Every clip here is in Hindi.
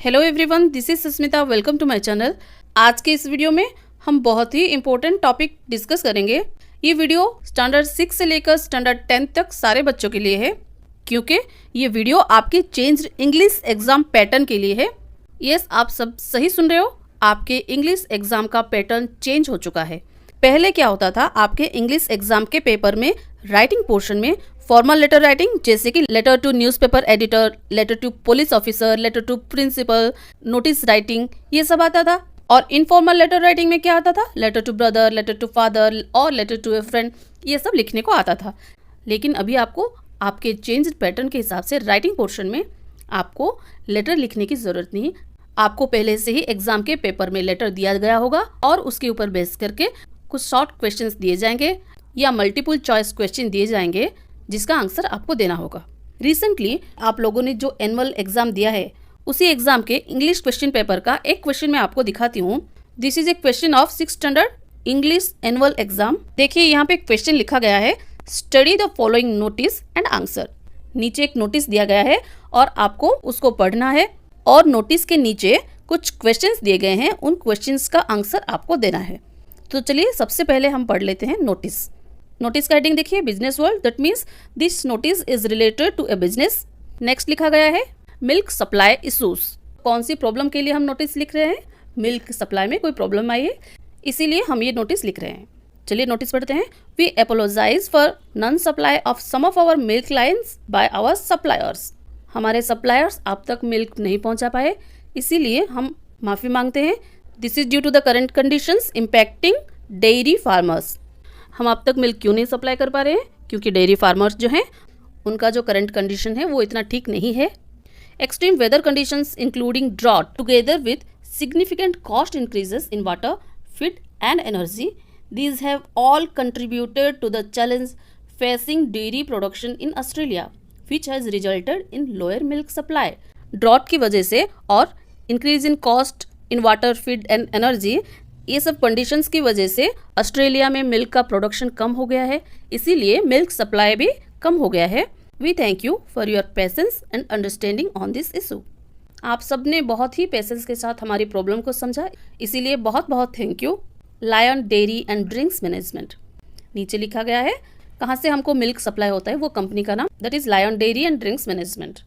Hello everyone, this is Susmita. Welcome to my channel. आज के इस वीडियो में हम बहुत ही इम्पोर्टेंट टॉपिक डिस्कस करेंगे। ये वीडियो स्टैंडर्ड 6 से लेकर स्टैंडर्ड 10 तक सारे बच्चों के लिए है, क्योंकि ये वीडियो आपके चेंज्ड इंग्लिश एग्जाम पैटर्न के लिए है। यस, आप सब सही सुन रहे हो, आपके इंग्लिश एग्जाम का पैटर्न चेंज हो चुका है। पहले क्या होता था, आपके इंग्लिश एग्जाम के पेपर में राइटिंग पोर्शन में फॉर्मल लेटर राइटिंग, जैसे कि letter to newspaper editor, letter to police officer, letter to principal, notice writing, ये सब आता था। और इनफॉर्मल लेटर राइटिंग में क्या आता था, letter to brother, letter to father और लेटर टू ए फ्रेंड, ये सब लिखने को आता था। लेकिन अभी आपको आपके चेंज पैटर्न के हिसाब से राइटिंग पोर्शन में आपको लेटर लिखने की ज़रूरत नहीं। आपको पहले से ही एग्जाम के पेपर में लेटर दिया गया होगा और उसके ऊपर बेस करके कुछ शॉर्ट क्वेश्चंस दिए जाएंगे या मल्टीपल चॉइस क्वेश्चन दिए जाएंगे, जिसका आंसर आपको देना होगा। रिसेंटली आप लोगों ने जो एनुअल एग्जाम दिया है, उसी एग्जाम के इंग्लिश क्वेश्चन पेपर का एक क्वेश्चन मैं आपको दिखाती हूँ। This is a question of 6th standard English annual exam. देखिए, यहाँ पे क्वेश्चन लिखा गया है, study the following notice and answer. नीचे एक नोटिस दिया गया है और आपको उसको पढ़ना है, और नोटिस के नीचे कुछ क्वेश्चंस दिए गए हैं, उन क्वेश्चंस का आंसर आपको देना है। तो चलिए सबसे पहले हम पढ़ लेते हैं नोटिस। नोटिस का हेडिंग देखिए, business world, that means this notice is related to a business. Next लिखा गया है मिल्क सप्लाई इशूज। कौन सी प्रॉब्लम के लिए हम नोटिस लिख रहे हैं? मिल्क सप्लाई में कोई प्रॉब्लम आई है, इसीलिए हम ये नोटिस लिख रहे हैं। चलिए नोटिस पढ़ते हैं। We apologize for non supply of some of our milk lines by our suppliers. हमारे सप्लायर्स आप तक मिल्क नहीं पहुंचा पाए, इसीलिए हम माफ़ी मांगते हैं। This is due to the current conditions impacting dairy farmers. हम अब तक मिल्क क्यों नहीं सप्लाई कर पा रहे हैं? क्योंकि डेयरी फार्मर्स जो हैं, उनका जो करंट कंडीशन है वो इतना ठीक नहीं है। Extreme weather conditions including drought together with significant cost increases in water, feed and energy, these have all contributed to the challenge facing dairy production in Australia, which has resulted in lower milk supply. Drought की वजह से और increase in cost in water, feed and energy, ये सब कंडीशंस की वजह से ऑस्ट्रेलिया में मिल्क का प्रोडक्शन कम हो गया है, इसीलिए मिल्क सप्लाई भी कम हो गया है। We thank you for your patience and understanding on this issue. आप सब ने बहुत ही पेशेंस के साथ हमारी प्रॉब्लम को समझा, इसीलिए बहुत बहुत thank you. Lion dairy and drinks management. नीचे लिखा गया है कहाँ से हमको मिल्क सप्लाई होता है, वो कंपनी का नाम, that is lion dairy and drinks management.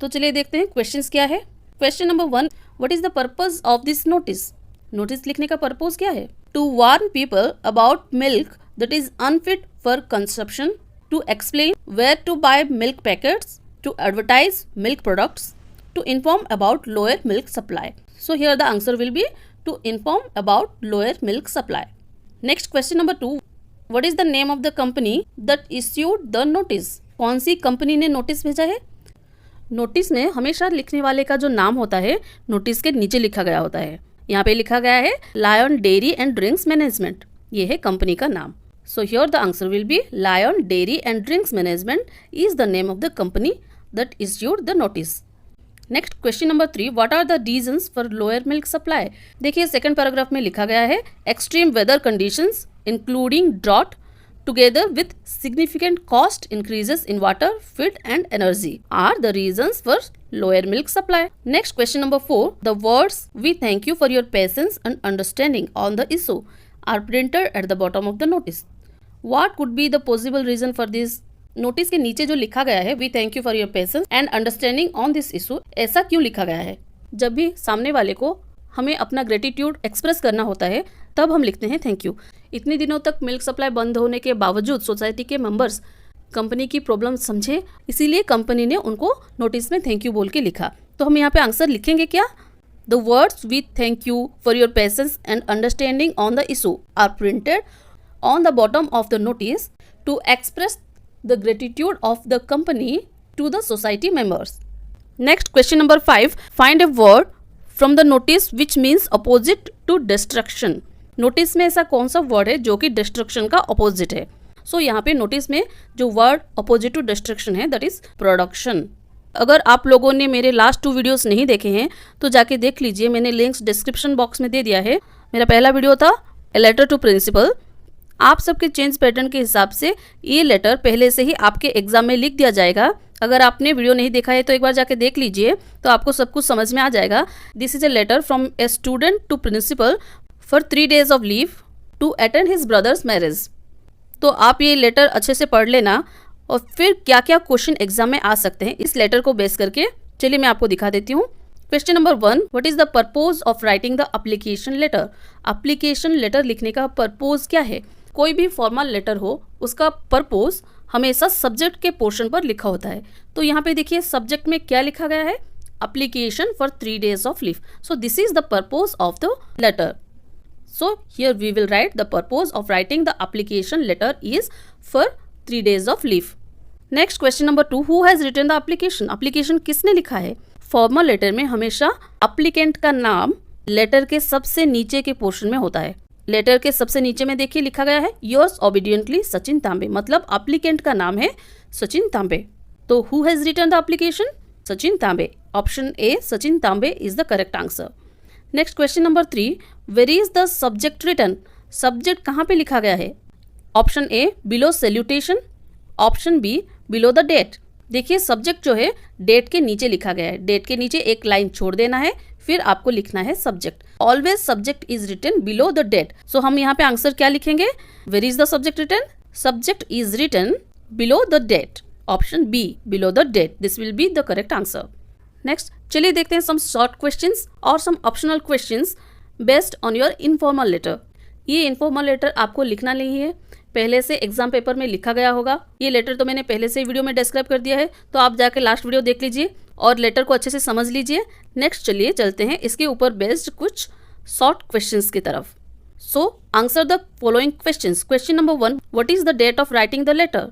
तो चलिए देखते हैं क्वेश्चंस क्या है। Question number 1, what is the purpose of this notice? Notice लिखने का पर्पस क्या है? To warn people about milk that is unfit for consumption, to explain where to buy milk packets, to advertise milk products, to inform about lower milk supply. So here the answer will be to inform about lower milk supply. Next question number 2, what is the name of the company that issued the notice? कौन सी कंपनी ने नोटिस भेजा है? नोटिस में हमेशा लिखने वाले का जो नाम होता है, नोटिस के नीचे लिखा गया होता है। यहाँ पे लिखा गया है lion dairy and drinks management, ये है कंपनी का नाम। So here the answer will be lion dairy and drinks management is the name of the company that issued the notice. Next question number 3, what are the reasons for lower milk supply? देखिए सेकंड पैराग्राफ में लिखा गया है extreme weather conditions including drought together with significant cost increases in water, feed and energy are the reasons for lower milk supply. Next question number 4, the words we thank you for your patience and understanding on the issue are printed at the bottom of the notice. What could be the possible reason for this? Notice के नीचे जो लिखा गया है we thank you for your patience and understanding on this issue, ऐसा क्यों लिखा गया है? जब भी सामने वाले को हमें अपना ग्रेटिट्यूड एक्सप्रेस करना होता है, तब हम लिखते हैं थैंक यू। इतने दिनों तक मिल्क सप्लाई बंद होने के बावजूद सोसाइटी के मेंबर्स कंपनी की प्रॉब्लम समझे, इसीलिए कंपनी ने उनको नोटिस में थैंक यू बोल के लिखा। तो हम यहाँ पे आंसर लिखेंगे क्या? The words we thank you for your patience and understanding on the issue are printed on the bottom of the notice to express the gratitude of the company to the society members. Next question number 5, find a word from the notice which means opposite to destruction. Notice में ऐसा कौन सा वर्ड है जो कि डिस्ट्रक्शन का अपोजिट है? सो यहाँ पे नोटिस में जो वर्ड अपोजिट टू डिस्ट्रक्शन है, दैट इज प्रोडक्शन। अगर आप लोगों ने मेरे लास्ट 2 वीडियोस नहीं देखे हैं तो जाके देख लीजिए, मैंने लिंक्स डिस्क्रिप्शन बॉक्स में दे दिया है। मेरा पहला वीडियो था ए लेटर टू प्रिंसिपल, आप सबके चेंज पैटर्न के हिसाब से ये लेटर पहले से ही आपके एग्जाम में लिख दिया जाएगा। अगर आपने वीडियो नहीं देखा है तो एक बार जाके देख लीजिए, तो आपको सब कुछ समझ में आ जाएगा। This is a letter from a student to principal for 3 days of leave to attend his brother's marriage. तो आप ये लेटर अच्छे से पढ़ लेना और फिर क्या क्या क्वेश्चन एग्जाम में आ सकते हैं इस लेटर को बेस करके, चलिए मैं आपको दिखा देती हूँ। Question number 1, what is the purpose of writing the application letter. Application letter लिखने का पर्पोज क्या है। कोई भी फॉर्मल लेटर हो उसका पर्पोज हमेशा सब्जेक्ट के पोर्शन पर लिखा होता है। तो यहाँ पे देखिए सब्जेक्ट में क्या लिखा गया है, application for 3 days of leave. So this is the purpose of the letter. So here we will write the purpose of writing the application letter is for 3 days of leave. Next question number 2, who has written the application? Application किसने लिखा है। फॉर्मल लेटर में हमेशा अप्लीकेंट का नाम लेटर के सबसे नीचे के पोर्शन में होता है। लेटर के सबसे नीचे में देखिए लिखा गया है योर्स ओबीडियंटली सचिन तांबे, मतलब अप्लीकेंट का नाम है सचिन तांबे। तो who has written the application, Sachin Tambe. Option A Sachin Tambe is the correct answer. Next question number 3, where is the subject written. Subject कहाँ पे लिखा गया है। Option A below salutation, option B below the date. देखिए सब्जेक्ट जो है डेट के नीचे लिखा गया है, डेट के नीचे एक लाइन छोड़ देना है, फिर आपको लिखना है subject. Always subject is written below the date. So हम यहाँ पे आंसर क्या लिखेंगे, where is the subject written, subject is written below the date. Option B below the date, this will be the correct answer. Next चलिए देखते हैं सम शॉर्ट क्वेश्चंस और some optional questions based on your informal letter. ये इनफॉर्मल लेटर आपको लिखना नहीं है, पहले से एग्जाम पेपर में लिखा गया होगा। ये लेटर तो मैंने पहले से वीडियो में डिस्क्राइब कर दिया है, तो आप जाके लास्ट वीडियो देख लीजिए और लेटर को अच्छे से समझ लीजिए। नेक्स्ट चलिए चलते हैं इसके ऊपर बेस्ड कुछ शॉर्ट क्वेश्चंस की तरफ। So answer the following questions. Question number 1, what is the date of writing the letter.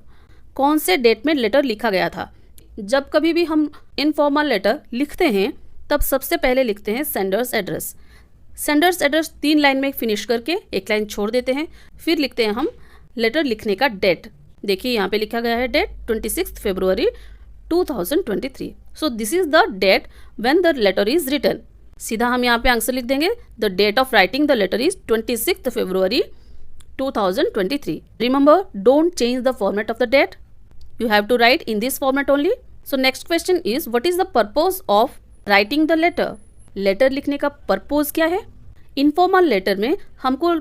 कौन से डेट में लेटर लिखा गया था। जब कभी भी हम इनफॉर्मल लेटर लिखते हैं तब सबसे पहले लिखते हैं sender's address. Sender's address 3 line में फिनिश करके एक लाइन छोड़ देते हैं, फिर लिखते हैं हम लेटर लिखने का डेट। देखिए यहाँ पे लिखा गया है date 26 February 2023। So this is the date when the letter is written. सीधा हम यहाँ पे आंसर लिख देंगे, the date of writing the letter is 26 February 2023। Remember, don't change the format of the date, you have to write in this format only. So next question is, what is the purpose of writing the letter? Letter लिखने का पर्पोज क्या है। इनफॉर्मल लेटर में हमको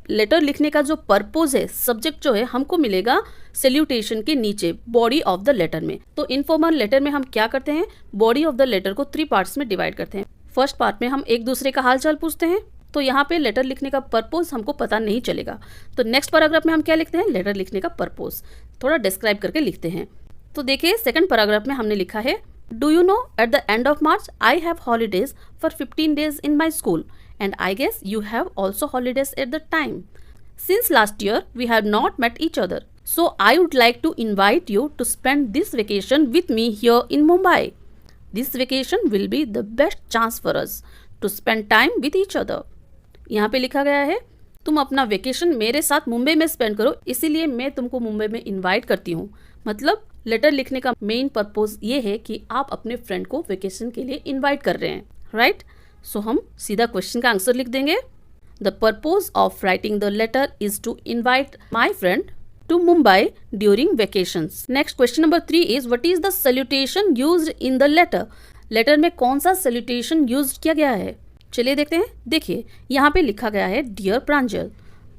लेटर लिखने का जो पर्पोज है, सब्जेक्ट जो है हमको मिलेगा सैल्यूटेशन के नीचे बॉडी ऑफ द लेटर में। तो इनफॉर्मल लेटर में हम क्या करते हैं, बॉडी ऑफ द लेटर को 3 पार्ट्स में डिवाइड करते हैं। फर्स्ट पार्ट में हम एक दूसरे का हालचाल पूछते हैं, तो यहाँ पे लेटर लिखने का पर्पोज हमको पता नहीं चलेगा। तो नेक्स्ट पैराग्राफ में हम क्या लिखते हैं, लेटर लिखने का पर्पोज थोड़ा डिस्क्राइब करके लिखते हैं। तो देखिए सेकंड पैराग्राफ में हमने लिखा है, do you know at the end of March I have holidays for 15 days in my school and I guess you have also holidays at the time. Since last year we have not met each other, so I would like to invite you to spend this vacation with me here in Mumbai. This vacation will be the best chance for us to spend time with each other. यहाँ पे लिखा गया है, तुम अपना वेकेशन मेरे साथ मुंबई में स्पेंड करो, इसीलिए मैं तुमको मुंबई में इनवाइट करती हूँ। मतलब लेटर लिखने का मेन पर्पस ये है कि आप अपने फ्रेंड को वेकेशन के लिए इनवाइट कर रहे हैं, राइट। सो हम सीधा क्वेश्चन का आंसर लिख देंगे, the purpose of writing the letter is to invite my friend to Mumbai during vacations. Next question number 3 is, what is the salutation used in the letter. Letter में कौन सा सैल्यूटेशन यूज किया गया है, चलिए देखते हैं। देखिए यहाँ पे लिखा गया है dear Pranjal,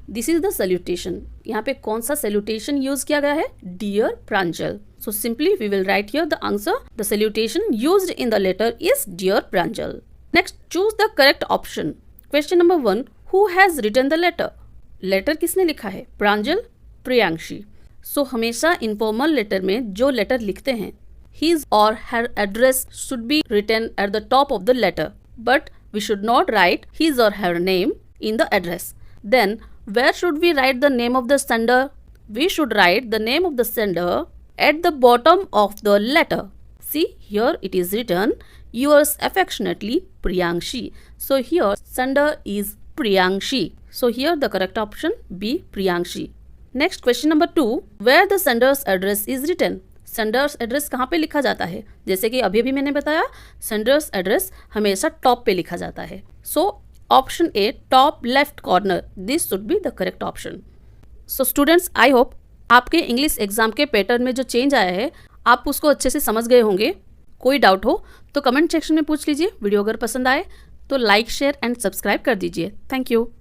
this is the salutation. यहाँ पे कौन सा सैल्यूटेशन यूज किया गया है, dear Pranjal. So simply we will write here the answer, the salutation used in the letter is dear Pranjal. Next choose the correct option. Question number 1, who has written the letter. Letter किसने लिखा है, प्रांजल, प्रियांशी। सो हमेशा इनफॉर्मल लेटर में जो लेटर लिखते हैं, हिज और her address should be written at the top of the letter, but we should not write his or her name in the address. Then where should we write the name of the sender? We should write the name of the sender at the bottom of the letter. See here it is written, yours affectionately Priyanshi. So here sender is Priyanshi. So here the correct option B, Priyanshi. Next question number 2, where the sender's address is written. Sender's address कहाँ पे लिखा जाता है, जैसे कि अभी मैंने बताया सेंडर्स एड्रेस हमेशा टॉप पे लिखा जाता है। So option A, top left corner, this should be the correct option. So students, I hope आपके इंग्लिश एग्जाम के पैटर्न में जो चेंज आया है आप उसको अच्छे से समझ गए होंगे। कोई डाउट हो तो कमेंट सेक्शन में पूछ लीजिए। वीडियो अगर पसंद आए तो लाइक, शेयर एंड सब्सक्राइब कर दीजिए। Thank you.